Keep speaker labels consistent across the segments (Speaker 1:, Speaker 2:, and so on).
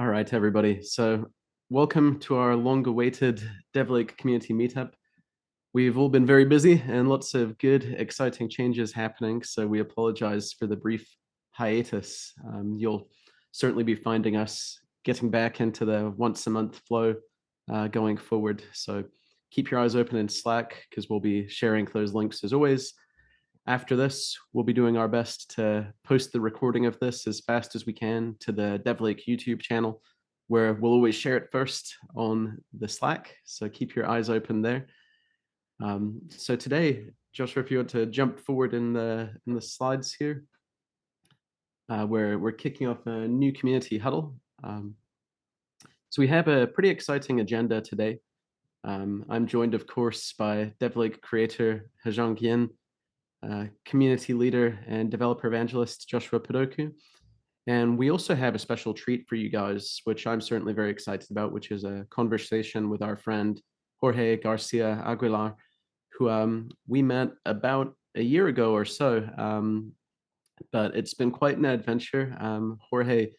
Speaker 1: All right, everybody. So welcome to our long-awaited DevLake community meetup. We've all been very busy and lots of good, exciting changes happening. So we apologize for the brief hiatus. You'll certainly be finding us getting back into the once-a-month flow going forward. So keep your eyes open in Slack because we'll be sharing those links as always. After this, we'll be doing our best to post the recording of this as fast as we can to the DevLake YouTube channel, where we'll always share it first on the Slack. So keep your eyes open there. So today, Joshua, if you want to jump forward in the slides here, we're kicking off a new community huddle. So we have a pretty exciting agenda today. I'm joined, of course, by DevLake creator Hezheng Yin, community leader and developer evangelist Joshua Padoku. And we also have a special treat for you guys, which I'm certainly very excited about, which is a conversation with our friend Jorge Garcia Aguilar, who we met about a year ago or so. But it's been quite an adventure. Jorge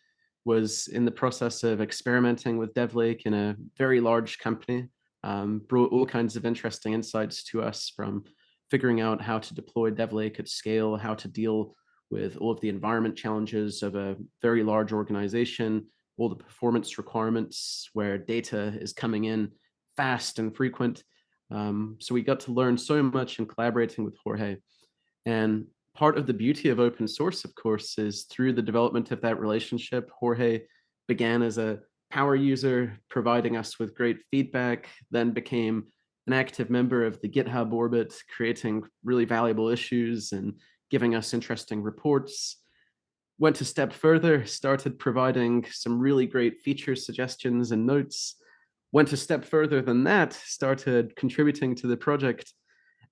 Speaker 1: was in the process of experimenting with DevLake in a very large company, brought all kinds of interesting insights to us, from figuring out how to deploy DevLake at scale, how to deal with all of the environment challenges of a very large organization, all the performance requirements where data is coming in fast and frequent. So we got to learn so much in collaborating with Jorge. And part of the beauty of open source, of course, is through the development of that relationship. Jorge began as a power user, providing us with great feedback, then became an active member of the GitHub orbit, creating really valuable issues and giving us interesting reports. Went a step further, started providing some really great feature suggestions and notes. Went a step further than that, started contributing to the project.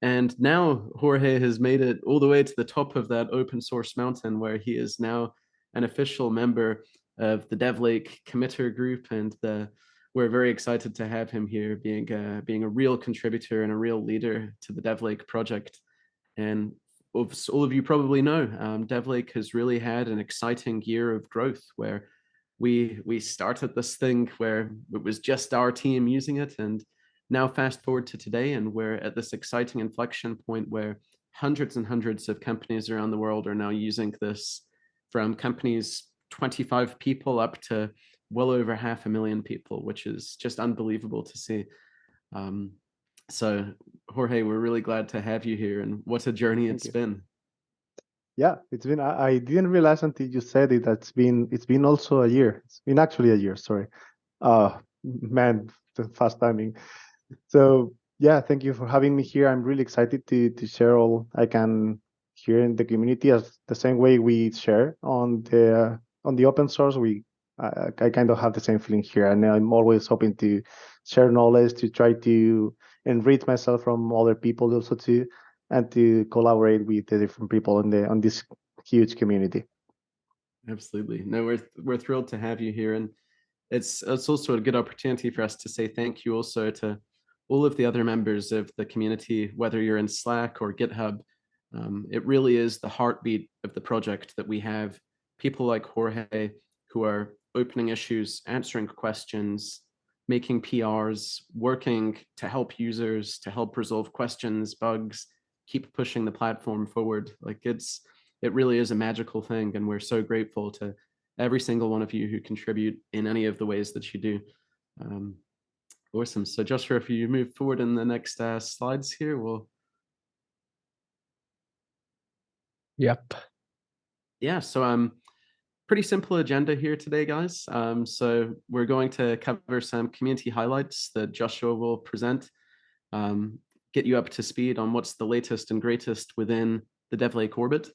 Speaker 1: And now Jorge has made it all the way to the top of that open source mountain, where he is now an official member of the DevLake committer group. And we're very excited to have him here, being a real contributor and a real leader to the DevLake project. And all of you probably know, DevLake has really had an exciting year of growth, where we started this thing where it was just our team using it, and now fast forward to today, and we're at this exciting inflection point where hundreds and hundreds of companies around the world are now using this, from companies 25 people up to well over 500,000 people, which is just unbelievable to see. So Jorge, we're really glad to have you here, and what a journey it's been.
Speaker 2: Yeah, it's been. I didn't realize until you said it. It's been also a year. It's been actually a year. Sorry. Man, fast timing. So yeah, thank you for having me here. I'm really excited to share all I can here in the community, as the same way we share on the open source. I kind of have the same feeling here, and I'm always hoping to share knowledge, to try to enrich myself from other people also too, and to collaborate with the different people on this huge community.
Speaker 1: Absolutely. No, we're thrilled to have you here, and it's also a good opportunity for us to say thank you also to all of the other members of the community, whether you're in Slack or GitHub. It really is the heartbeat of the project that we have people like Jorge who are opening issues, answering questions, making PRs, working to help users, to help resolve questions, bugs, keep pushing the platform forward. Like it really is a magical thing, and we're so grateful to every single one of you who contribute in any of the ways that you do. Awesome. So Joshua, if you move forward in the next slides here, we'll.
Speaker 3: Yep.
Speaker 1: Yeah, so pretty simple agenda here today, guys. So we're going to cover some community highlights that Joshua will present, get you up to speed on what's the latest and greatest within the DevLake orbit.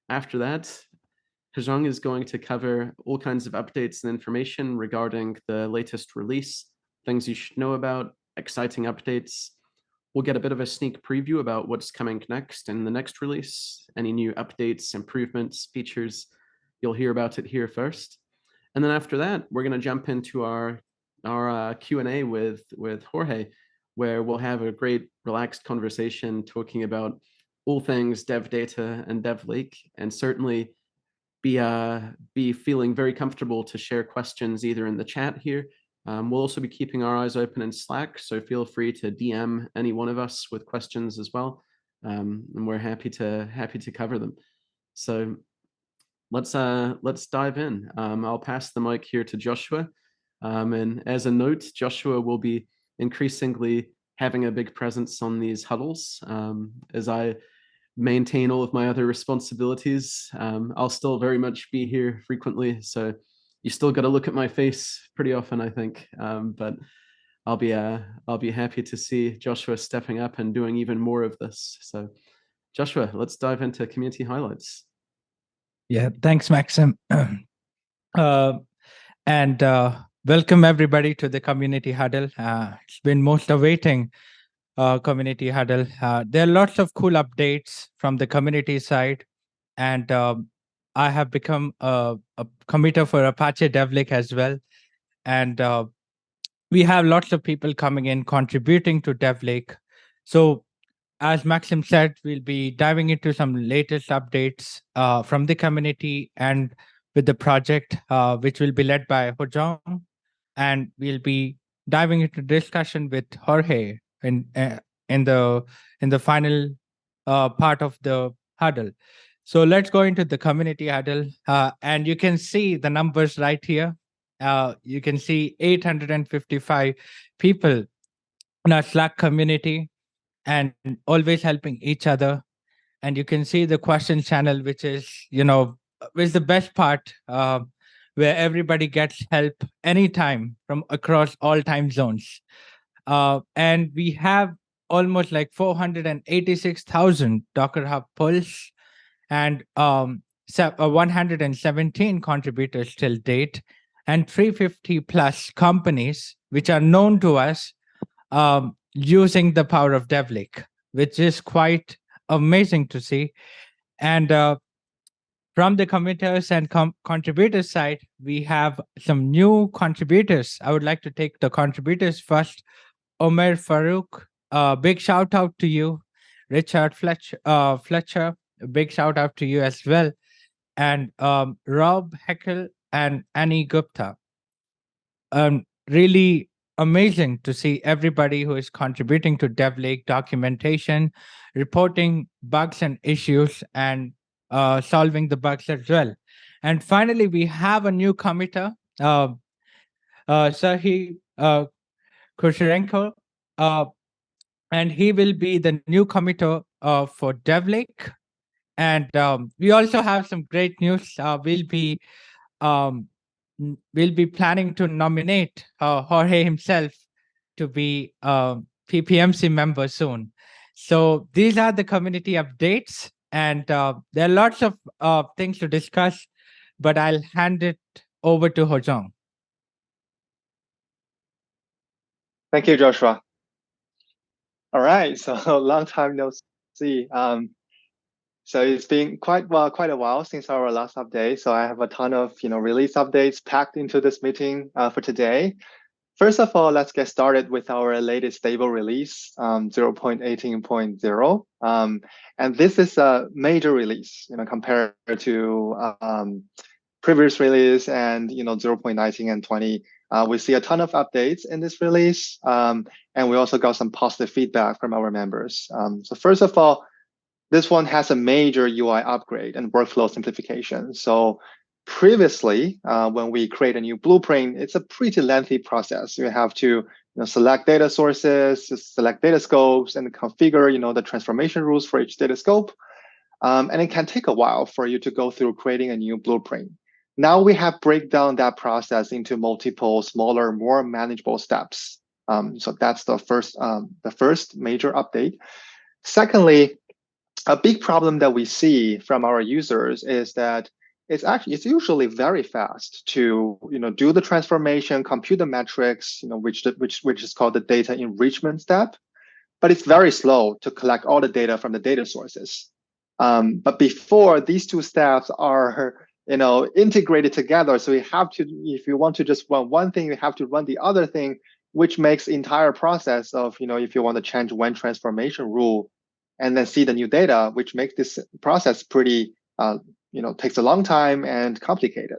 Speaker 1: After that, Hezheng is going to cover all kinds of updates and information regarding the latest release, things you should know about, exciting updates. We'll get a bit of a sneak preview about what's coming next in the next release, any new updates, improvements, features. You'll hear about it here first. And then after that, we're going to jump into our Q&A with Jorge, where we'll have a great relaxed conversation talking about all things dev data and DevLake, and certainly be feeling very comfortable to share questions either in the chat here. We'll also be keeping our eyes open in Slack, so feel free to DM any one of us with questions as well, and we're happy to cover them. So let's dive in. I'll pass the mic here to Joshua, and as a note, Joshua will be increasingly having a big presence on these huddles as I maintain all of my other responsibilities. I'll still very much be here frequently, so you still got to look at my face pretty often, I think. But I'll be happy to see Joshua stepping up and doing even more of this. So, Joshua, let's dive into community highlights.
Speaker 3: Yeah, thanks, Maxim. And welcome everybody to the community huddle. It's been most awaiting community huddle. There are lots of cool updates from the community side, and I have become a committer for Apache DevLake as well. And we have lots of people coming in contributing to DevLake. So as Maxim said, we'll be diving into some latest updates from the community and with the project, which will be led by Hezheng, and we'll be diving into discussion with Jorge in the final part of the huddle. So let's go into the community huddle, and you can see the numbers right here. You can see 855 people in our Slack community, and always helping each other. And you can see the question channel, which is the best part, where everybody gets help anytime from across all time zones. And we have almost like 486,000 Docker Hub pulls and 117 contributors till date, and 350 plus companies which are known to us using the power of DevLake, which is quite amazing to see. And from the committers and contributors side, we have some new contributors. I would like to take the contributors first. Omer Farouk, big shout out to you. Richard Fletcher, a big shout out to you as well. And Rob Heckel and Annie Gupta. Really amazing to see everybody who is contributing to DevLake documentation, reporting bugs and issues, and solving the bugs as well. And finally, we have a new committer, Serhiy Kusherenko, and he will be the new committer for DevLake. And we also have some great news. We'll be planning to nominate Jorge himself to be PPMC member soon. So these are the community updates, and there are lots of things to discuss, but I'll hand it over to Hezheng.
Speaker 4: Thank you, Joshua. All right, so long time no see. So it's been quite a while since our last update. So I have a ton of release updates packed into this meeting for today. First of all, let's get started with our latest stable release, 0.18.0. And this is a major release, compared to previous release and 0.19 and 20. We see a ton of updates in this release, and we also got some positive feedback from our members. So first of all, this one has a major UI upgrade and workflow simplification. So previously, when we create a new blueprint, it's a pretty lengthy process. You have to select data sources, select data scopes, and configure the transformation rules for each data scope. And it can take a while for you to go through creating a new blueprint. Now we have break down that process into multiple smaller, more manageable steps. So that's the first major update. Secondly, a big problem that we see from our users is that it's usually very fast to do the transformation, compute the metrics, which is called the data enrichment step, but it's very slow to collect all the data from the data sources. But before these two steps are integrated together, so you have to, if you want to just run one thing, you have to run the other thing, which makes the entire process of if you want to change one transformation rule and then see the new data, which makes this process pretty takes a long time and complicated.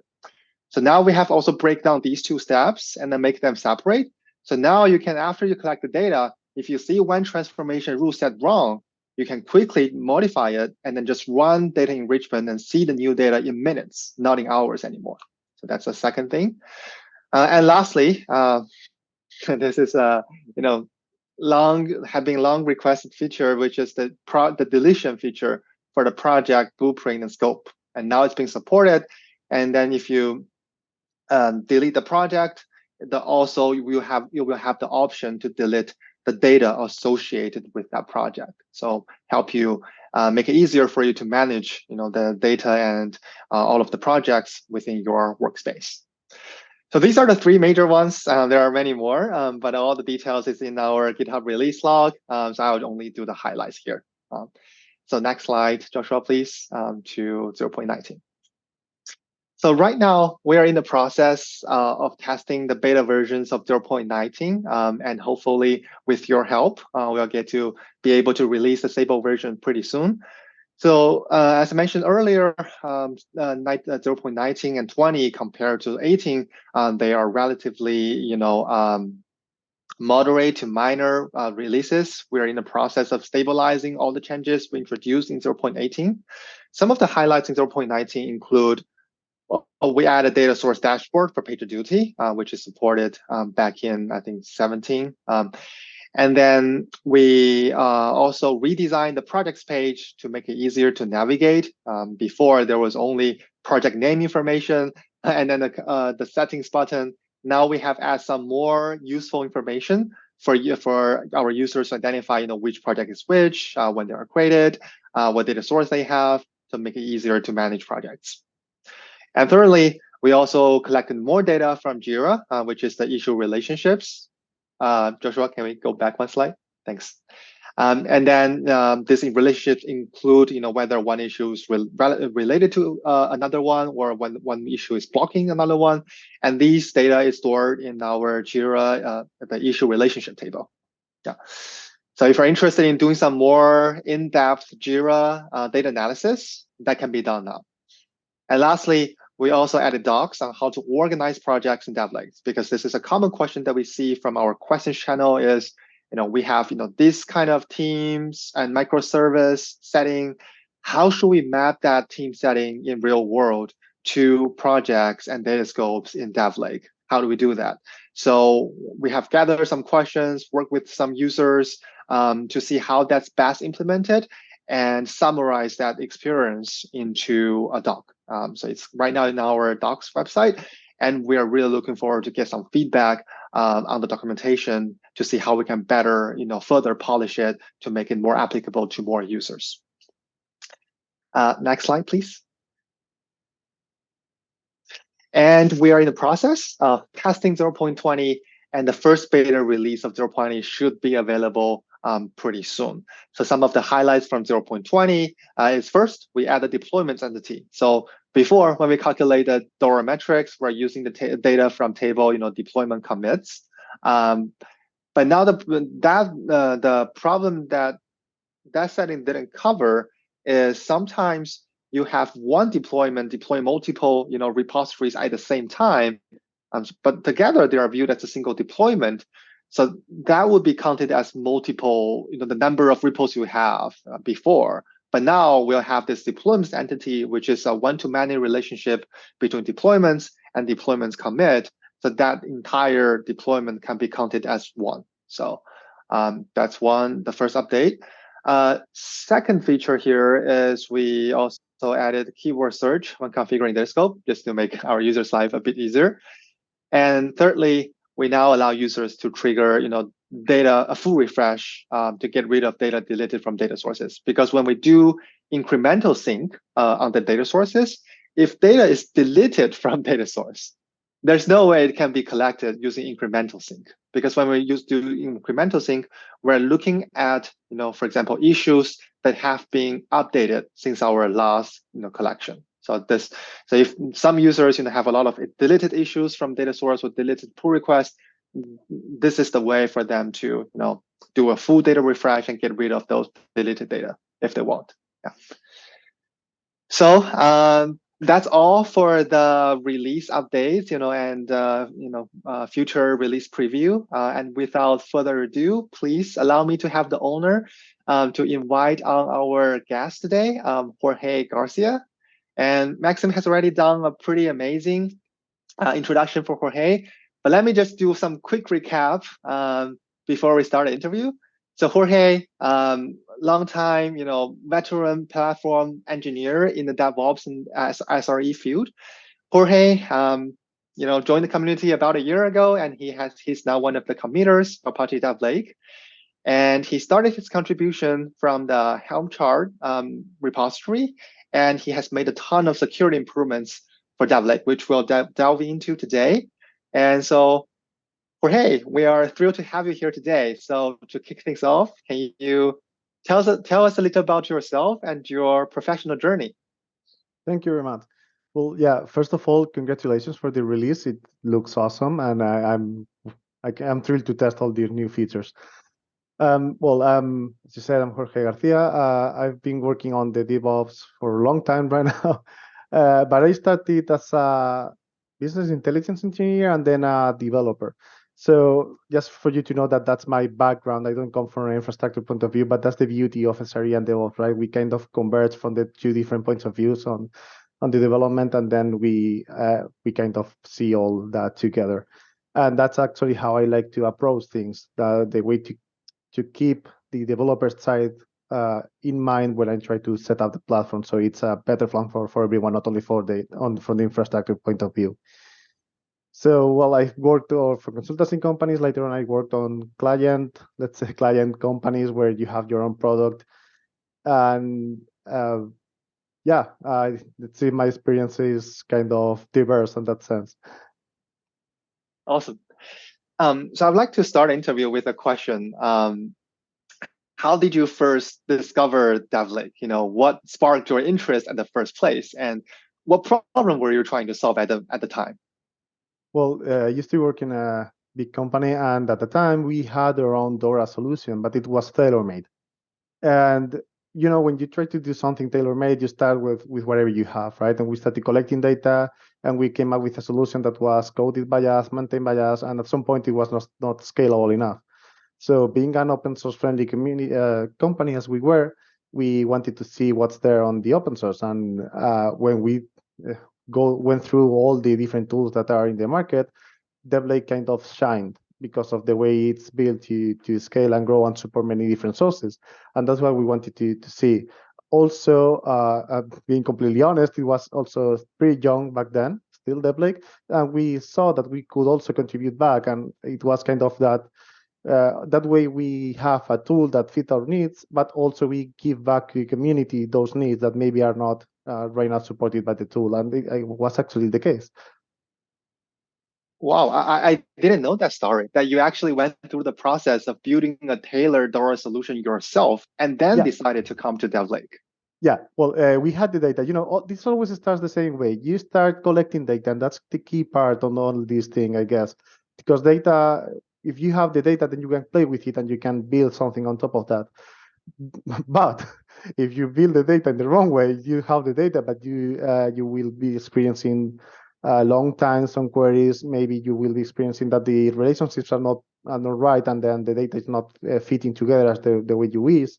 Speaker 4: So now we have also break down these two steps and then make them separate. So now you can, after you collect the data, if you see one transformation rule set wrong, you can quickly modify it and then just run data enrichment and see the new data in minutes, not in hours anymore. So that's the second thing. And lastly, this is a long requested feature, which is the deletion feature for the project blueprint and scope. And now it's being supported. And then if you delete the project, you will have the option to delete the data associated with that project. So help you make it easier for you to manage the data and all of the projects within your workspace. So these are the three major ones. There are many more, but all the details is in our GitHub release log. So I would only do the highlights here. So next slide, Joshua, please, to 0.19. So right now, we are in the process of testing the beta versions of 0.19, and hopefully with your help, we'll get to be able to release the stable version pretty soon. So as I mentioned earlier, 0.19 and 20 compared to 18, they are relatively, moderate to minor releases. We're in the process of stabilizing all the changes we introduced in 0.18. Some of the highlights in 0.19 include we added data source dashboard for PagerDuty, which is supported back in, I think, 17. And then we also redesigned the projects page to make it easier to navigate. Before, there was only project name information and then the settings button. Now we have added some more useful information for our users to identify which project is which, when they are created, what data source they have, to make it easier to manage projects. And thirdly, we also collected more data from Jira, which is the issue relationships. Joshua, can we go back one slide? Thanks. And then these relationships include, whether one issue is related to another one, or when one issue is blocking another one. And these data is stored in our Jira, the issue relationship table. Yeah. So if you're interested in doing some more in-depth Jira data analysis, that can be done now. And lastly, we also added docs on how to organize projects in DevLake, because this is a common question that we see from our questions channel is, we have, this kind of teams and microservice setting. How should we map that team setting in real world to projects and data scopes in DevLake? How do we do that? So we have gathered some questions, worked with some users to see how that's best implemented, and summarize that experience into a doc. So it's right now in our docs website, and we are really looking forward to get some feedback on the documentation to see how we can better, further polish it to make it more applicable to more users. Next slide, please. And we are in the process of testing 0.20, and the first beta release of 0.20 should be available pretty soon. So some of the highlights from 0.20 is first, we add a deployments entity. So before, when we calculated DORA metrics, we're using the data from table, deployment commits. But now the problem that setting didn't cover is sometimes you have one deployment deploy multiple, repositories at the same time, but together they are viewed as a single deployment. So that would be counted as multiple, the number of repos you have before. But now we'll have this deployments entity, which is a one-to-many relationship between deployments and deployments commit. So that entire deployment can be counted as one. So that's the first update. Second feature here is we also added keyword search when configuring data scope, just to make our users' life a bit easier. And thirdly, we now allow users to trigger, a full refresh to get rid of data deleted from data sources. Because when we do incremental sync on the data sources, if data is deleted from data source, there's no way it can be collected using incremental sync. Because when we do incremental sync, we're looking at, for example, issues that have been updated since our last, collection. So if some users, have a lot of deleted issues from data source or deleted pull requests, this is the way for them to, do a full data refresh and get rid of those deleted data if they want. Yeah. So that's all for the release updates, and future release preview. And without further ado, please allow me to have the honor to invite our guest today, Jorge Garcia. And Maxim has already done a pretty amazing introduction for Jorge, but let me just do some quick recap before we start the interview. So Jorge, long time, veteran platform engineer in the DevOps and SRE field. Jorge, joined the community about a year ago, and he's now one of the committers for project-deletion. And he started his contribution from the Helm chart repository, and he has made a ton of security improvements for DevLake, which we'll delve into today. And so, Jorge, we are thrilled to have you here today. So to kick things off, can you tell us a little about yourself and your professional journey?
Speaker 2: Thank you very much. Well, yeah, first of all, congratulations for the release. It looks awesome, and I'm thrilled to test all the new features. As you said, I'm Jorge Garcia. I've been working on the DevOps for a long time right now, but I started as a business intelligence engineer and then a developer. So just for you to know that that's my background. I don't come from an infrastructure point of view, but that's the beauty of SRE and DevOps, right? We kind of converge from the two different points of views on the development, and then we kind of see all that together. And that's actually how I like to approach things. The way to keep the developer side in mind when I try to set up the platform, so it's a better platform for everyone, not only from the infrastructure point of view. So, well, I've worked for consultancy companies. Later on, I worked on client companies where you have your own product. And let's see, my experience is kind of diverse in that sense.
Speaker 4: Awesome. So I'd like to start the interview with a question. How did you first discover DevLake? What sparked your interest in the first place, and what problem were you trying to solve at the time?
Speaker 2: Well, I used to work in a big company, and at the time we had our own DORA solution, but it was tailor-made. And when you try to do something tailor-made, you start with whatever you have, right? And we started collecting data, and we came up with a solution that was coded by us, maintained by us, and at some point it was not scalable enough. So being an open source friendly community company as we were, we wanted to see what's there on the open source. And when we went through all the different tools that are in the market, DevLake kind of shined because of the way it's built to scale and grow and support many different sources. And that's what we wanted to see. Also, being completely honest, it was also pretty young back then, still DevLake, and we saw that we could also contribute back. And it was kind of that way we have a tool that fits our needs, but also we give back to the community those needs that maybe are not right now supported by the tool. And it was actually the case.
Speaker 4: Wow, I didn't know that story, that you actually went through the process of building a tailored DORA solution yourself and then decided to come to DevLake.
Speaker 2: Yeah, well, we had the data. This always starts the same way. You start collecting data, and that's the key part on all these things, I guess. Because data, if you have the data, then you can play with it and you can build something on top of that. But if you build the data in the wrong way, you have the data, but you will be experiencing long times on queries. Maybe you will be experiencing that the relationships are not right, and then the data is not fitting together as the way you wish.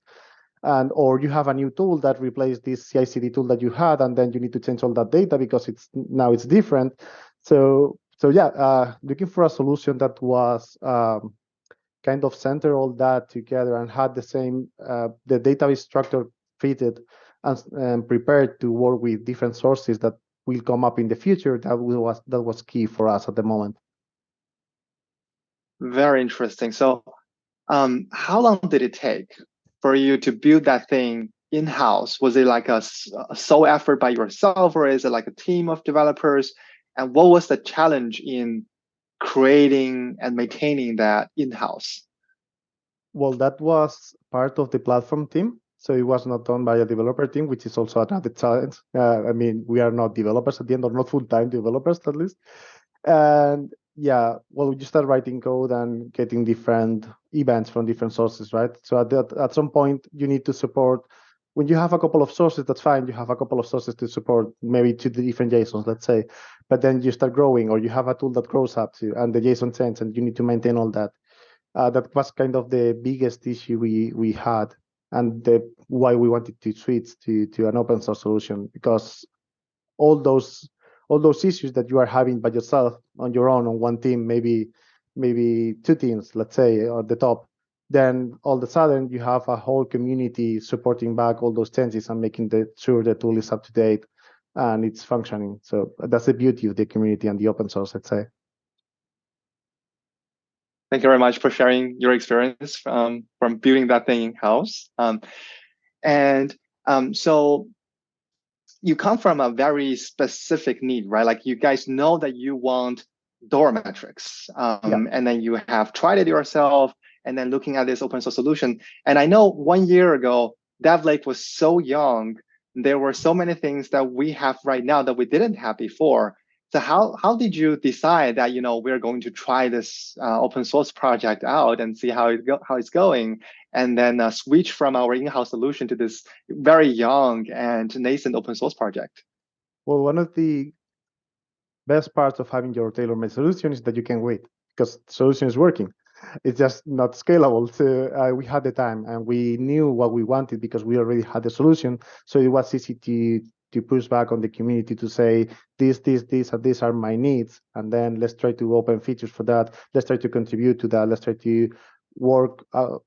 Speaker 2: Or you have a new tool that replaced this CI/CD tool that you had, and then you need to change all that data because now it's different. So looking for a solution that was kind of center all that together and had the same the database structure fitted and prepared to work with different sources that will come up in the future. That was key for us at the moment.
Speaker 4: Very interesting. So how long did it take for you to build that thing in-house? Was it like a sole effort by yourself, or is it like a team of developers? And what was the challenge in creating and maintaining that in-house?
Speaker 2: Well, that was part of the platform team. So it was not done by a developer team, which is also another challenge. We are not developers at the end, or not full-time developers at least. And you start writing code and getting different events from different sources, right? So at some point, you need to support when you have a couple of sources, that's fine. You have a couple of sources to support maybe two different JSONs, let's say, but then you start growing, or you have a tool that grows up to, and the JSON changes, and you need to maintain all that. That was kind of the biggest issue we had, and why we wanted to switch to an open source solution, because all those issues that you are having by yourself on your own on one team, maybe two teams, let's say, at the top, then all of a sudden you have a whole community supporting back all those changes and making sure the tool is up to date and it's functioning. So that's the beauty of the community and the open source, let's say.
Speaker 4: Thank you very much for sharing your experience from building that thing in-house. So you come from a very specific need, right? Like you guys know that you want DORA metrics, and then you have tried it yourself, and then looking at this open source solution. And I know 1 year ago, DevLake was so young. There were so many things that we have right now that we didn't have before. So how did you decide that, you know, we're going to try this open source project out and see how it's going, and then switch from our in-house solution to this very young and nascent open source project?
Speaker 2: Well, one of the best parts of having your tailor-made solution is that you can wait, because the solution is working. It's just not scalable. So we had the time, and we knew what we wanted because we already had the solution. So it was easy to push back on the community to say, these, and these are my needs. And then let's try to open features for that. Let's try to contribute to that. Let's try to work,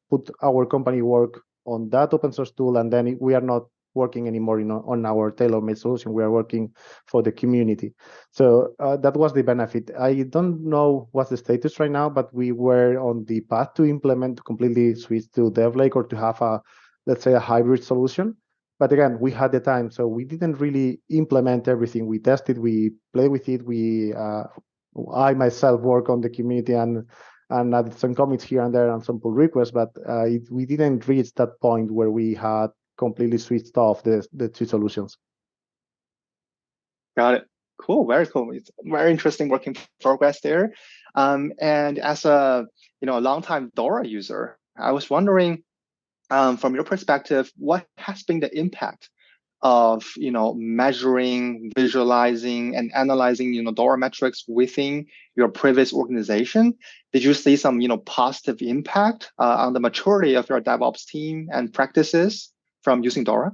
Speaker 2: put our company work on that open source tool. And then we are not working anymore on our tailor-made solution. We are working for the community. So that was the benefit. I don't know what's the status right now, but we were on the path to implement, to completely switch to DevLake, or to have let's say, a hybrid solution. But again, we had the time, so we didn't really implement everything. We tested, we played with it. I myself work on the community and added some commits here and there and some pull requests, but we didn't reach that point where we had completely switched off the two solutions.
Speaker 4: Got it. Cool. Very cool. It's very interesting work in progress there. And as a longtime DORA user, I was wondering, from your perspective, what has been the impact of measuring, visualizing, and analyzing DORA metrics within your previous organization? Did you see some positive impact on the maturity of your DevOps team and practices from using DORA?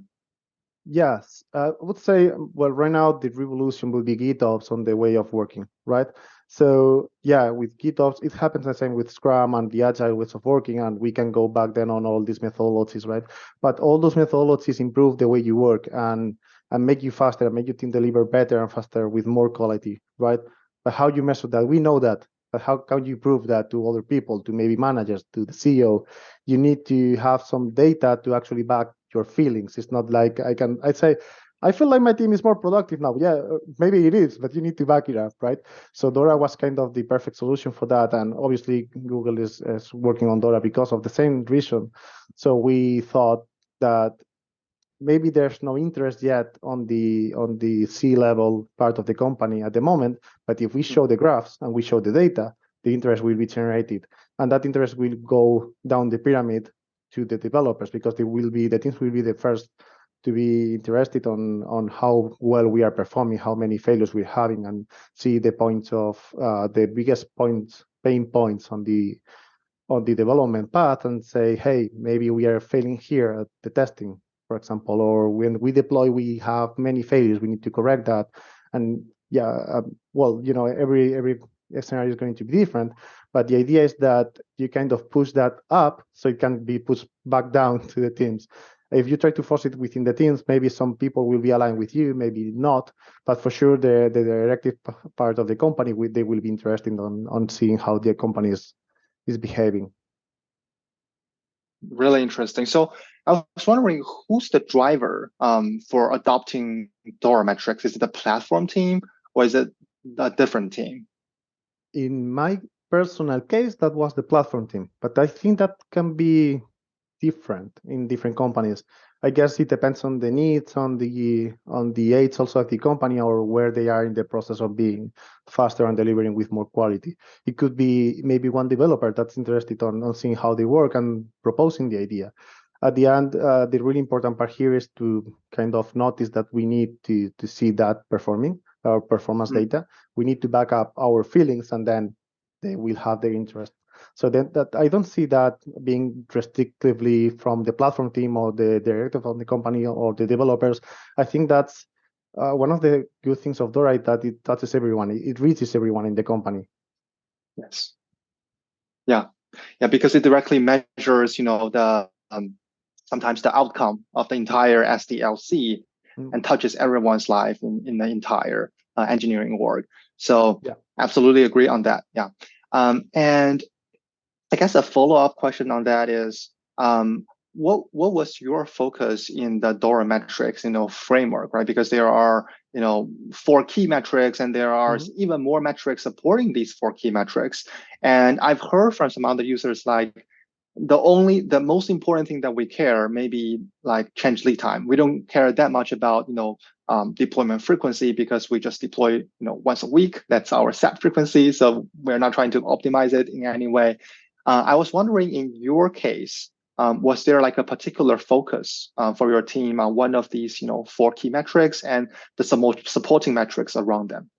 Speaker 2: Yes, I would say, well, right now the revolution will be GitOps on the way of working, right? So yeah, with GitOps, it happens the same with Scrum and the Agile ways of working, and we can go back then on all these methodologies, right? But all those methodologies improve the way you work and make you faster, and make your team deliver better and faster with more quality, right? But how you measure that? We know that, but how can you prove that to other people, to maybe managers, to the CEO? You need to have some data to actually back your feelings. It's not like I say, I feel like my team is more productive now. Yeah, maybe it is, but you need to back it up, right? So DORA was kind of the perfect solution for that. And obviously Google is working on DORA because of the same reason. So we thought that maybe there's no interest yet on the C-level part of the company at the moment, but if we show the graphs and we show the data, the interest will be generated. And that interest will go down the pyramid to the developers, because the teams will be the first to be interested on how well we are performing, how many failures we're having, and see the points of the biggest pain points on the development path, and say, hey, maybe we are failing here at the testing, for example, or when we deploy, we have many failures, we need to correct that. And yeah, well, every scenario is going to be different, but the idea is that you kind of push that up so it can be pushed back down to the teams. If you try to force it within the teams, maybe some people will be aligned with you, maybe not, but for sure the directive part of the company, they will be interested on seeing how the company is behaving.
Speaker 4: Really interesting. So I was wondering, who's the driver for adopting DORA metrics? Is it the platform team, or is it a different team?
Speaker 2: In my personal case, that was the platform team, but I think that can be different in different companies. I guess it depends on the needs, on the age also of the company, or where they are in the process of being faster and delivering with more quality. It could be maybe one developer that's interested on seeing how they work and proposing the idea. at the end, the really important part here is to kind of notice that we need to see that performing our performance data. We need to back up our feelings, and then they will have their interest. So then that I don't see that being restrictively from the platform team or the director of the company or the developers. I think that's one of the good things of DORA, that it touches everyone. It reaches everyone in the company.
Speaker 4: Yes. Yeah. Yeah, because it directly measures, the sometimes the outcome of the entire SDLC and touches everyone's life in the entire engineering org. So
Speaker 2: yeah,
Speaker 4: absolutely agree on that. Yeah. And I guess a follow-up question on that is, what was your focus in the DORA metrics, framework, right? Because there are, 4 key metrics, and there are even more metrics supporting these 4 key metrics. And I've heard from some other users like, the most important thing that we care maybe like change lead time. We don't care that much about deployment frequency, because we just deploy once a week. That's our set frequency, so we're not trying to optimize it in any way. I was wondering, in your case, was there like a particular focus for your team on one of these 4 key metrics and the supporting metrics around them?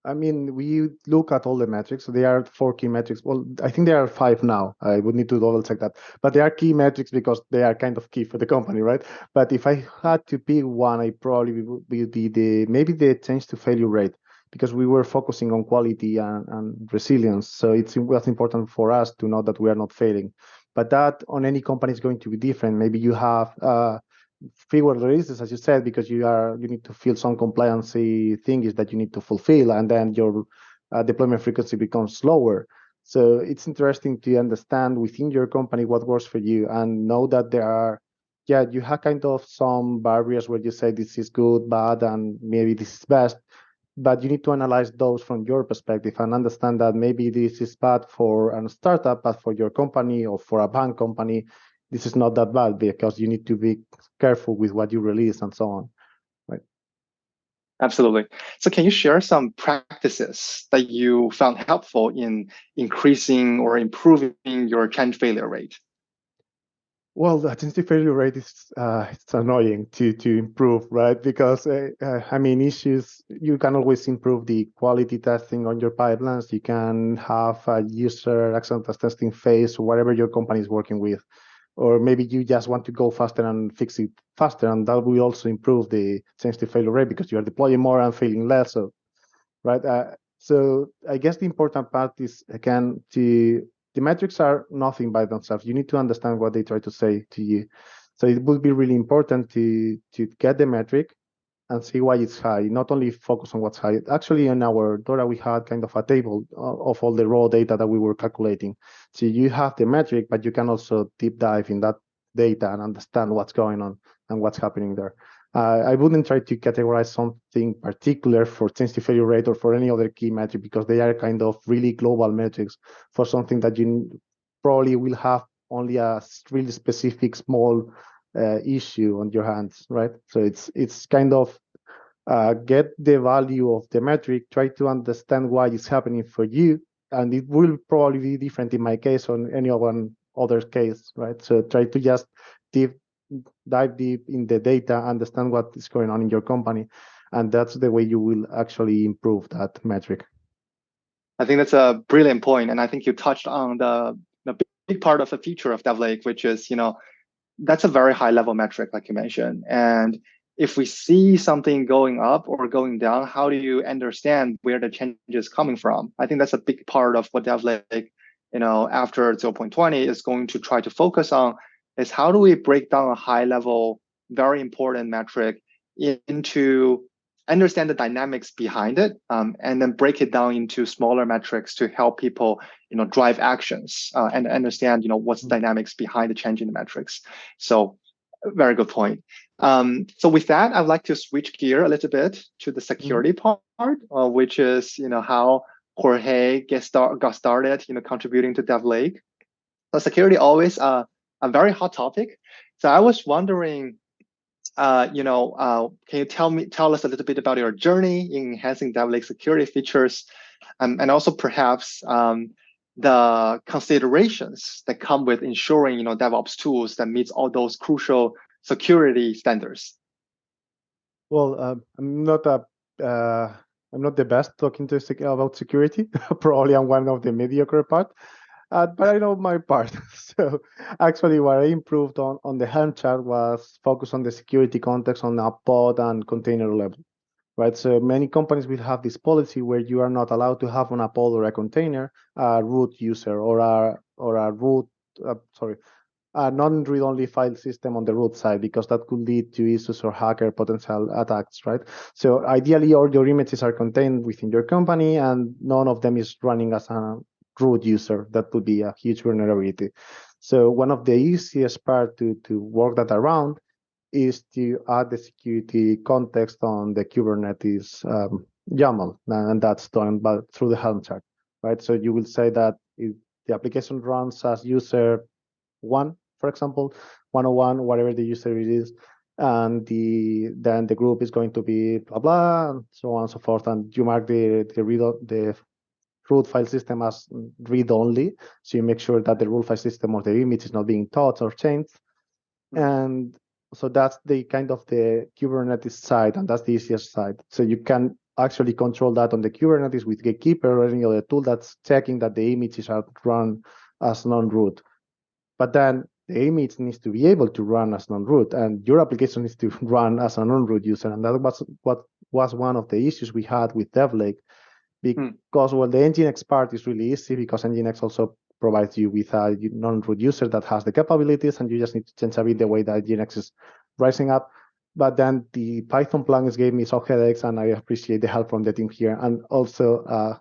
Speaker 2: I mean, we look at all the metrics. So there are 4 key metrics. Well, I think there are 5 now. I would need to double check that. But they are key metrics because they are kind of key for the company, right? But if I had to pick one, I probably would be maybe the change to failure rate, because we were focusing on quality and resilience. So it was important for us to know that we are not failing. But that on any company is going to be different. Maybe you have fewer releases, as you said, because you need to fill some compliancy things that you need to fulfill, and then your deployment frequency becomes slower. So it's interesting to understand within your company what works for you, and know that there are, you have kind of some barriers where you say this is good, bad, and maybe this is best. But you need to analyze those from your perspective and understand that maybe this is bad for a startup, but for your company or for a bank company, this is not that bad, because you need to be careful with what you release and so on, right?
Speaker 4: Absolutely. So can you share some practices that you found helpful in increasing or improving your change failure rate?
Speaker 2: Well, the change failure rate is it's annoying to improve, right? Because I mean, issues, you can always improve the quality testing on your pipelines. You can have a user acceptance testing phase, whatever your company is working with. Or maybe you just want to go faster and fix it faster, and that will also improve the change to failure rate, because you are deploying more and failing less. So, right. So I guess the important part is, again, the metrics are nothing by themselves. You need to understand what they try to say to you. So it would be really important to get the metric and see why it's high, not only focus on what's high. Actually, in our DORA, we had kind of a table of all the raw data that we were calculating. So you have the metric, but you can also deep dive in that data and understand what's going on and what's happening there. I wouldn't try to categorize something particular for change to failure rate or for any other key metric, because they are kind of really global metrics for something that you probably will have only a really specific small issue on your hands, right? So it's kind of get the value of the metric, try to understand why it's happening for you, and it will probably be different in my case or any other case, right? So try to just dive deep in the data, understand what is going on in your company, and that's the way you will actually improve that metric.
Speaker 4: I think that's a brilliant point, and I think you touched on the big part of the feature of DevLake, which is, that's a very high level metric, like you mentioned. And if we see something going up or going down, how do you understand where the change is coming from? I think that's a big part of what DevLake, after 0.20 is going to try to focus on, is how do we break down a high level, very important metric into understand the dynamics behind it, and then break it down into smaller metrics to help people, drive actions and understand, what's the dynamics behind the change in the metrics. So, very good point. So with that, I'd like to switch gear a little bit to the security part, which is, how Jorge got started, contributing to DevLake. So security always a very hot topic. So I was wondering, can you tell us a little bit about your journey in enhancing DevLake security features, and also perhaps, the considerations that come with ensuring, DevOps tools that meets all those crucial security standards?
Speaker 2: Well, I'm not the best talking about security. Probably I'm one of the mediocre part, but I know my part. So actually, what I improved on the Helm chart was focus on the security context on a pod and container level, right? So many companies will have this policy where you are not allowed to have on a pod or a container a root user or a root, a non-read-only file system on the root side, because that could lead to issues or hacker potential attacks, right? So ideally, all your images are contained within your company, and none of them is running as a root user. That would be a huge vulnerability. So one of the easiest part to work that around is to add the security context on the Kubernetes YAML, and that's done through the Helm chart, right? So you will say that if the application runs as user 1, for example, 101, whatever the user it is, and then the group is going to be blah blah, and so on and so forth, and you mark the root file system as read only, so you make sure that the root file system or the image is not being touched or changed. And so that's the kind of the Kubernetes side, and that's the easiest side. So you can actually control that on the Kubernetes with Gatekeeper or any other tool that's checking that the images are run as non-root. But then the image needs to be able to run as non-root, and your application needs to run as a non-root user. And that was what was one of the issues we had with DevLake, because well, the Nginx part is really easy because Nginx also provides you with a non-root user that has the capabilities, and you just need to change a bit the way that Nginx is rising up. But then the Python plugins gave me some headaches, and I appreciate the help from the team here. And also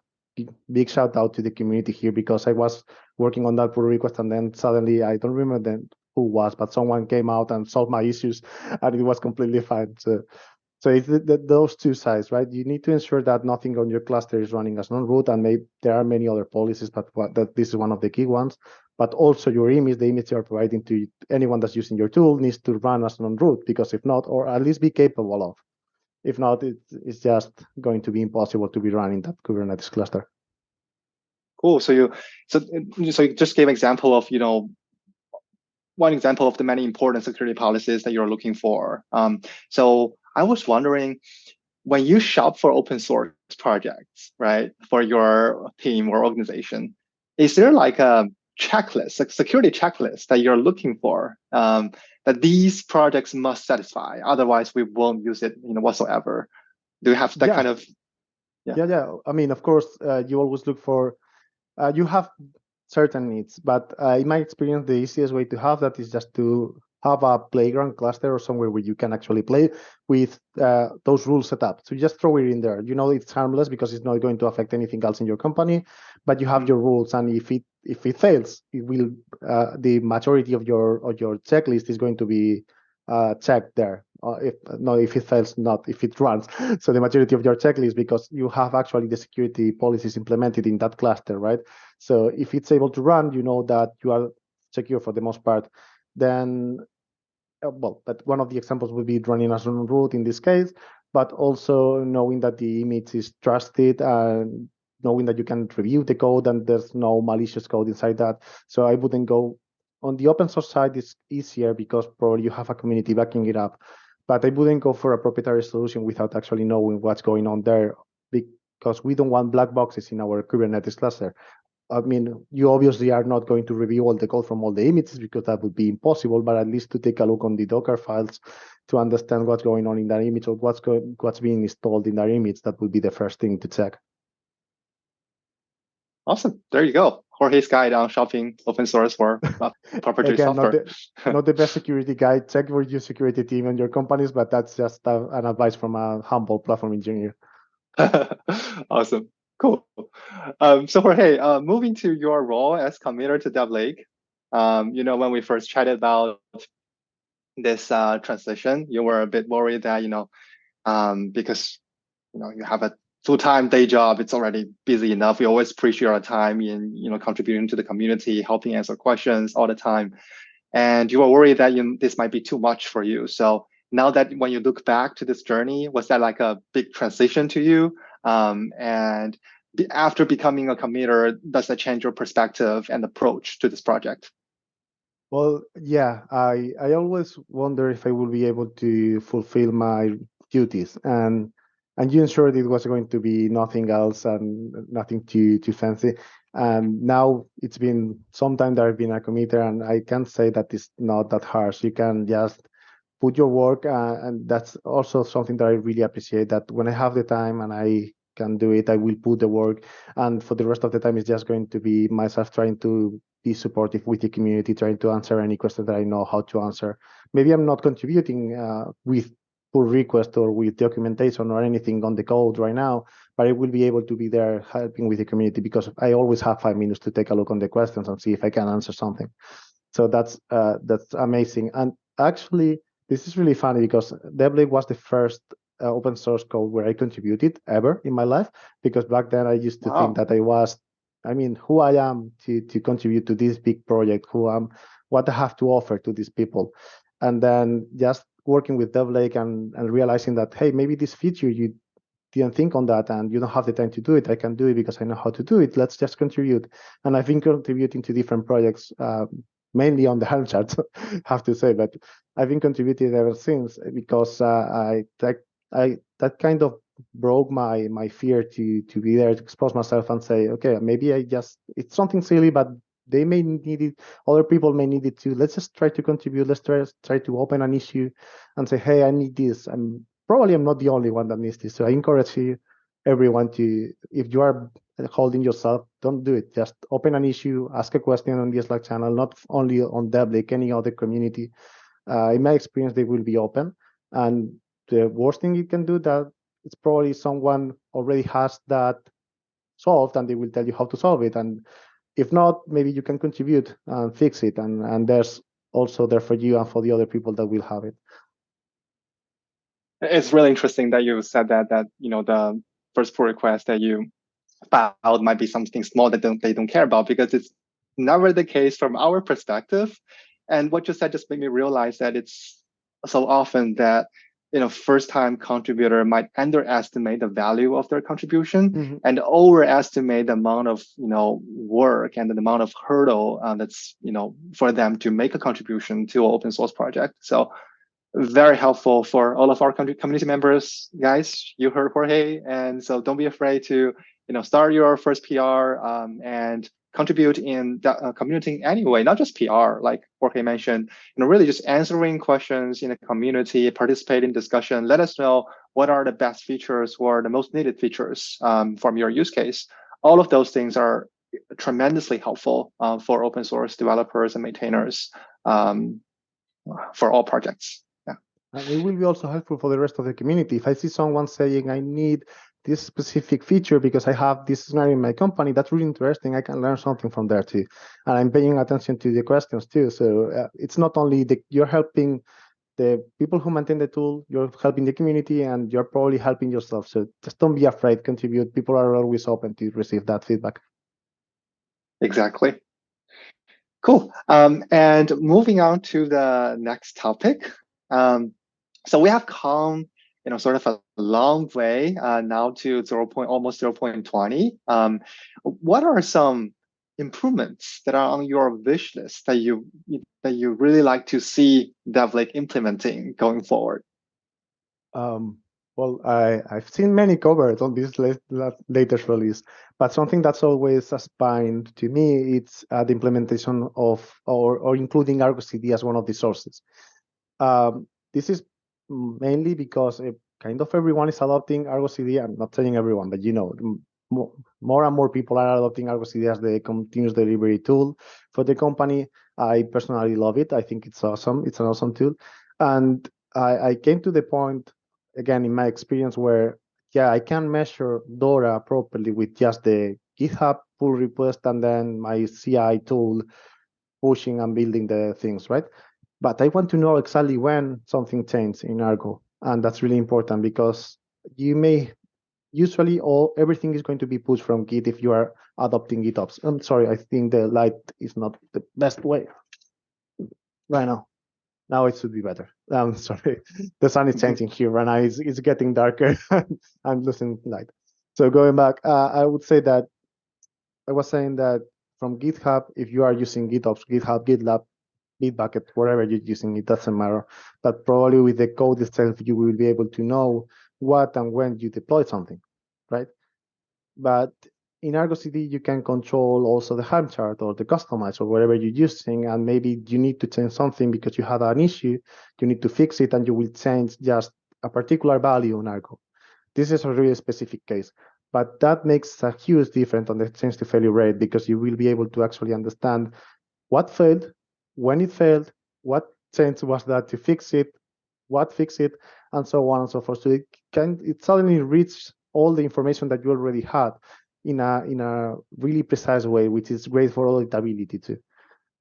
Speaker 2: big shout out to the community here, because I was working on that pull request, and then suddenly I don't remember then who was, but someone came out and solved my issues, and it was completely fine. So it's those two sides, right? You need to ensure that nothing on your cluster is running as non-root, and maybe there are many other policies, but that this is one of the key ones. But also your image, the image you're providing to anyone that's using your tool, needs to run as non-root, because if not, or at least be capable of. If not, it's just going to be impossible to be running that Kubernetes cluster.
Speaker 4: Cool. So you just gave example of one example of the many important security policies that you're looking for. So I was wondering, when you shop for open source projects, right, for your team or organization, is there like a checklist, a security checklist that you're looking for that these projects must satisfy? Otherwise, we won't use it, whatsoever. Do you have that kind of?
Speaker 2: Yeah. I mean, of course, you always look for. You have certain needs, but in my experience, the easiest way to have that is just to have a playground cluster or somewhere where you can actually play with those rules set up. So you just throw it in there. It's harmless because it's not going to affect anything else in your company, but you have your rules, and if it fails, it will the majority of your checklist is going to be checked there. If it fails, not if it runs. So the majority of your checklist, because you have actually the security policies implemented in that cluster, right? So if it's able to run, you know that you are secure for the most part. Then, but one of the examples would be running as non-root in this case, but also knowing that the image is trusted and knowing that you can review the code and there's no malicious code inside that. So I wouldn't go on the open source side. It's easier because probably you have a community backing it up, but I wouldn't go for a proprietary solution without actually knowing what's going on there, because we don't want black boxes in our Kubernetes cluster. I mean, you obviously are not going to review all the code from all the images because that would be impossible, but at least to take a look on the Docker files to understand what's going on in that image or what's being installed in that image, that would be the first thing to check.
Speaker 4: Awesome. There you go. Jorge's guide on shopping open source for proprietary software.
Speaker 2: Not the best security guide. Check with your security team and your companies, but that's just an advice from a humble platform engineer.
Speaker 4: Awesome. Cool. So Jorge, moving to your role as committer to DevLake, when we first chatted about this transition, you were a bit worried that, because, you have a full-time day job, it's already busy enough. We always appreciate your time in, contributing to the community, helping answer questions all the time. And you were worried that this might be too much for you. So now that when you look back to this journey, was that like a big transition to you? And after becoming a committer, does that change your perspective and approach to this project?
Speaker 2: Well, yeah, I always wonder if I will be able to fulfill my duties, and you ensured it was going to be nothing else and nothing too fancy. And now it's been some time that I've been a committer, and I can say that it's not that harsh. You can just put your work, and that's also something that I really appreciate. That when I have the time and I can do it, I will put the work, and for the rest of the time, it's just going to be myself trying to be supportive with the community, trying to answer any question that I know how to answer. Maybe I'm not contributing with pull request or with documentation or anything on the code right now, but I will be able to be there helping with the community because I always have 5 minutes to take a look on the questions and see if I can answer something. So that's amazing. And actually, this is really funny because DevLake was the first open source code where I contributed ever in my life, because back then I used to think that who I am to contribute to this big project, what I have to offer to these people. And then just working with DevLake and realizing that, hey, maybe this feature you didn't think on that and you don't have the time to do it. I can do it because I know how to do it. Let's just contribute. And I've been contributing to different projects, mainly on the Helm chart, have to say, but I've been contributing ever since because that kind of broke my fear to be there, to expose myself and say, okay, maybe it's something silly, but they may need it, other people may need it too. Let's just try to contribute. Let's try to open an issue and say, hey, I need this. I'm not the only one that needs this. So I encourage everyone to, if you are holding yourself, don't do it. Just open an issue, ask a question on the Slack channel, not only on DevLake, any other community. In my experience, they will be open. And the worst thing you can do, that it's probably someone already has that solved and they will tell you how to solve it. And if not, maybe you can contribute and fix it. And there's also there for you and for the other people that will have it.
Speaker 4: It's really interesting that you said that the first pull request that you filed might be something small that they don't care about, because it's never the case from our perspective. And what you said just made me realize that it's so often that first-time contributor might underestimate the value of their contribution and overestimate the amount of work and the amount of hurdle that's for them to make a contribution to an open source project. So very helpful for all of our community members, guys. You heard Jorge, and so don't be afraid to start your first PR and contribute in the community anyway, not just PR, like Jorge mentioned, really just answering questions in the community, participate in discussion, let us know what are the best features or the most needed features from your use case. All of those things are tremendously helpful for open source developers and maintainers for all projects. Yeah.
Speaker 2: And it will be also helpful for the rest of the community. If I see someone saying, I need this specific feature because I have this scenario in my company, that's really interesting. I can learn something from there too. And I'm paying attention to the questions too. So it's not only you're helping the people who maintain the tool, you're helping the community, and you're probably helping yourself. So just don't be afraid, contribute. People are always open to receive that feedback.
Speaker 4: Exactly. Cool. And moving on to the next topic. So we have come sort of a long way now to almost 0.20. What are some improvements that are on your wish list that you really like to see DevLake implementing going forward?
Speaker 2: Well, I've seen many covered on this latest release, but something that's always a spine to me, it's the implementation of or including Argo CD as one of the sources. This is mainly because kind of everyone is adopting Argo CD. I'm not saying everyone, but more and more people are adopting Argo CD as the continuous delivery tool for the company. I personally love it. I think it's awesome. It's an awesome tool. And I came to the point, again, in my experience, where, I can measure DORA properly with just the GitHub pull request and then my CI tool pushing and building the things, right? But I want to know exactly when something changed in Argo. And that's really important because usually everything is going to be pushed from Git if you are adopting GitOps. I'm sorry, I think the light is not the best way right now. Now it should be better. I'm sorry, the sun is changing here right now. It's getting darker. I'm losing light. So going back, I would say that I was saying that from GitHub, if you are using GitOps, GitHub, GitLab, Bitbucket, whatever you're using, it doesn't matter. But probably with the code itself, you will be able to know what and when you deploy something, right? But in Argo CD, you can control also the Helm chart or the customize or whatever you're using. And maybe you need to change something because you had an issue. You need to fix it, and you will change just a particular value in Argo. This is a really specific case. But that makes a huge difference on the change to failure rate, because you will be able to actually understand what failed, when it failed, what change was that to fix it, what fixed it, and so on and so forth. So it suddenly reaches all the information that you already had in a really precise way, which is great for auditability too.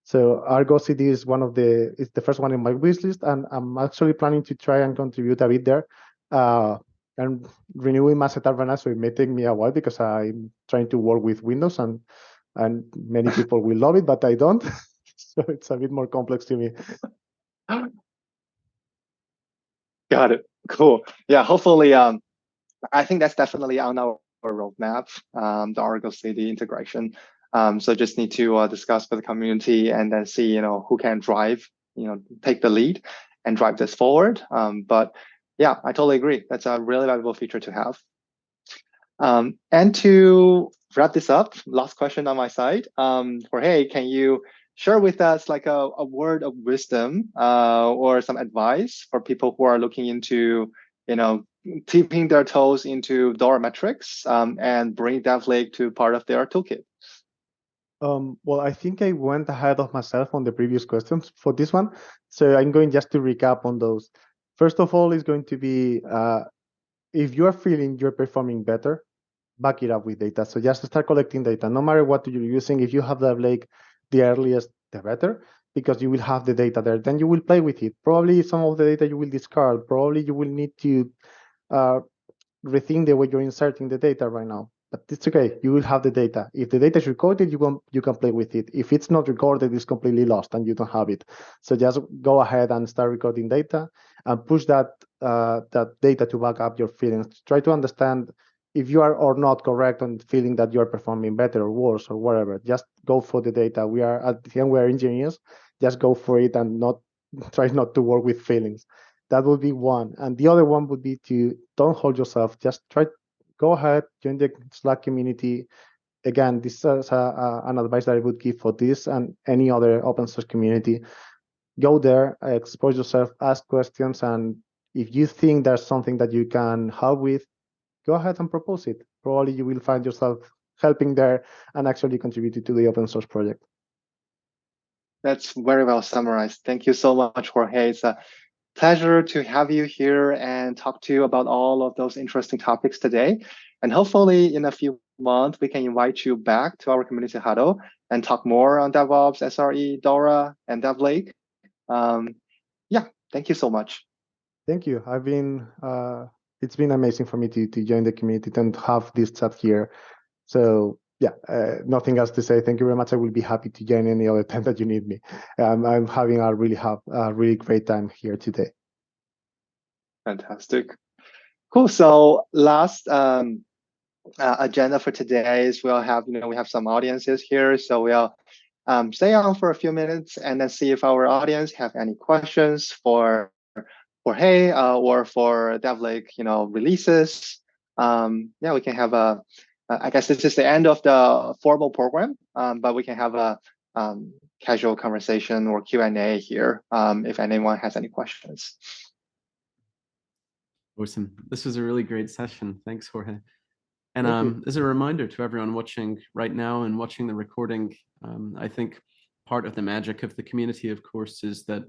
Speaker 2: So Argo CD is it's the first one in my wish list, and I'm actually planning to try and contribute a bit there. And renewing my setup right now, so it may take me a while because I'm trying to work with Windows, and many people will love it, but I don't. So it's a bit more complex to me.
Speaker 4: Got it. Cool. Yeah. Hopefully, I think that's definitely on our roadmap, the Argo CD integration. So just need to discuss with the community and then see, who can drive, take the lead and drive this forward. But yeah, I totally agree. That's a really valuable feature to have. And to wrap this up, last question on my side. Jorge, can you share with us like a word of wisdom or some advice for people who are looking into, tipping their toes into DORA metrics and bring DevLake to part of their toolkit?
Speaker 2: Well, I think I went ahead of myself on the previous questions for this one. So I'm going just to recap on those. First of all, is going to be, if you are feeling you're performing better, back it up with data. So just start collecting data. No matter what you're using, if you have DevLake, the earliest, the better, because you will have the data there. Then you will play with it. Probably some of the data you will discard. Probably you will need to rethink the way you're inserting the data right now. But it's okay. You will have the data. If the data is recorded, you can play with it. If it's not recorded, it's completely lost and you don't have it. So just go ahead and start recording data and push that data to back up your feelings. Try to understand if you are or not correct on feeling that you are performing better or worse or whatever. Just go for the data. We are at the end, we are engineers. Just go for it and try not to work with feelings. That would be one. And the other one would be to don't hold yourself. Just go ahead, join the Slack community. Again, this is an advice that I would give for this and any other open source community. Go there, expose yourself, ask questions, and if you think there's something that you can help with, go ahead and propose it. Probably you will find yourself helping there and actually contributing to the open source project.
Speaker 4: That's very well summarized. Thank you so much, Jorge. It's a pleasure to have you here and talk to you about all of those interesting topics today. And hopefully in a few months, we can invite you back to our community huddle and talk more on DevOps, SRE, DORA, and DevLake. Yeah, thank you so much.
Speaker 2: Thank you. It's been amazing for me to join the community and have this chat here. So yeah, nothing else to say. Thank you very much. I will be happy to join any other time that you need me. I'm having a really great time here today.
Speaker 4: Fantastic. Cool. So last agenda for today is we have some audiences here. So we'll stay on for a few minutes and then see if our audience have any questions for Jorge or for DevLake, releases. Yeah, we can have I guess this is the end of the formal program, but we can have a casual conversation or Q&A here if anyone has any questions.
Speaker 1: Awesome. This was a really great session. Thanks, Jorge. And as a reminder to everyone watching right now and watching the recording, I think part of the magic of the community, of course, is that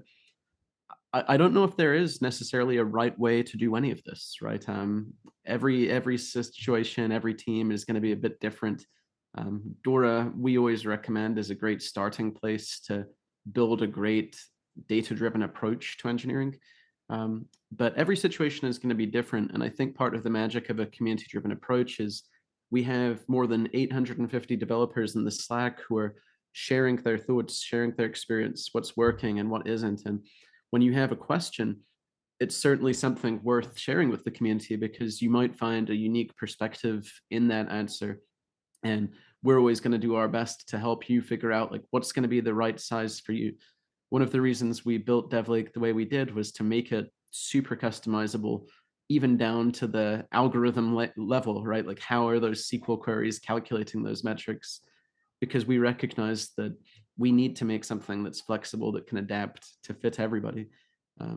Speaker 1: I don't know if there is necessarily a right way to do any of this, right? Every situation, every team is going to be a bit different. DORA, we always recommend, is a great starting place to build a great data-driven approach to engineering. But every situation is going to be different. And I think part of the magic of a community-driven approach is we have more than 850 developers in the Slack who are sharing their thoughts, sharing their experience, what's working and what isn't. And when you have a question, it's certainly something worth sharing with the community, because you might find a unique perspective in that answer. And we're always going to do our best to help you figure out like what's going to be the right size for you. One of the reasons we built DevLake the way we did was to make it super customizable, even down to the algorithm level, right? Like how are those SQL queries calculating those metrics? Because we recognize that we need to make something that's flexible, that can adapt to fit everybody.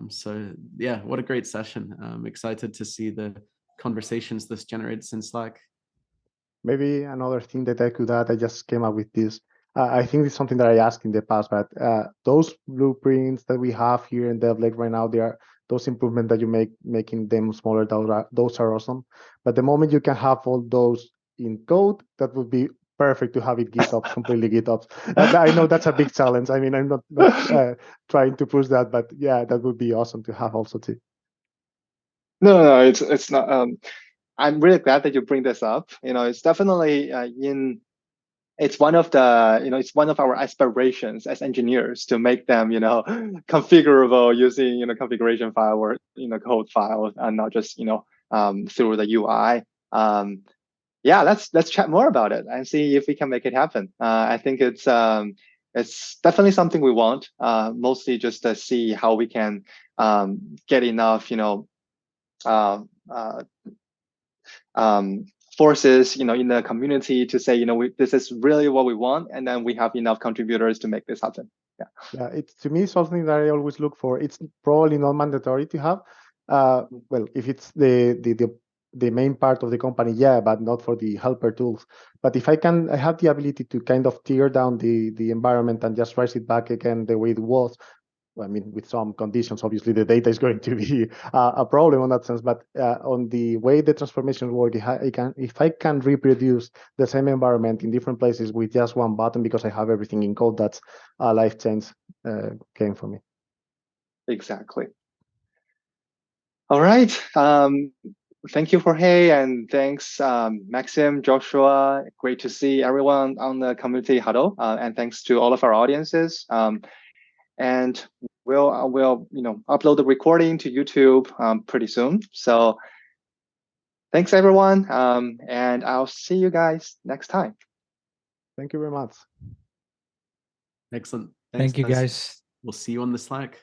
Speaker 1: So yeah, what a great session. I'm excited to see the conversations this generates in Slack.
Speaker 2: Maybe another thing that I could add, I just came up with this. I think it's something that I asked in the past, but those blueprints that we have here in DevLake right now, they are those improvements that you making them smaller. Those are awesome. But the moment you can have all those in code, that would be perfect to have it GitOps, completely GitOps. I know that's a big challenge. I mean, I'm not trying to push that, but yeah, that would be awesome to have also too.
Speaker 4: No, it's not. I'm really glad that you bring this up. It's definitely it's one of the, it's one of our aspirations as engineers to make them, configurable using, configuration file or, code files, and not just, through the UI. Yeah, let's chat more about it and see if we can make it happen. I think it's definitely something we want, mostly just to see how we can get enough, forces, in the community to say, this is really what we want, and then we have enough contributors to make this happen.
Speaker 2: Yeah, it's to me something that I always look for. It's probably not mandatory to have. Well, if it's the main part of the company, yeah, but not for the helper tools. But if I have the ability to kind of tear down the environment and just rise it back again the way it was. I mean, with some conditions, obviously the data is going to be a problem on that sense. But on the way the transformations work, if I can reproduce the same environment in different places with just one button because I have everything in code, that's a life change game for me.
Speaker 4: Exactly. All right. Thank you, Jorge, and thanks, Maxim, Joshua. Great to see everyone on the community huddle, and thanks to all of our audiences. And we'll upload the recording to YouTube pretty soon. So thanks, everyone, and I'll see you guys next time.
Speaker 2: Thank you very much.
Speaker 1: Excellent.
Speaker 3: Thank you, guys.
Speaker 1: We'll see you on the Slack.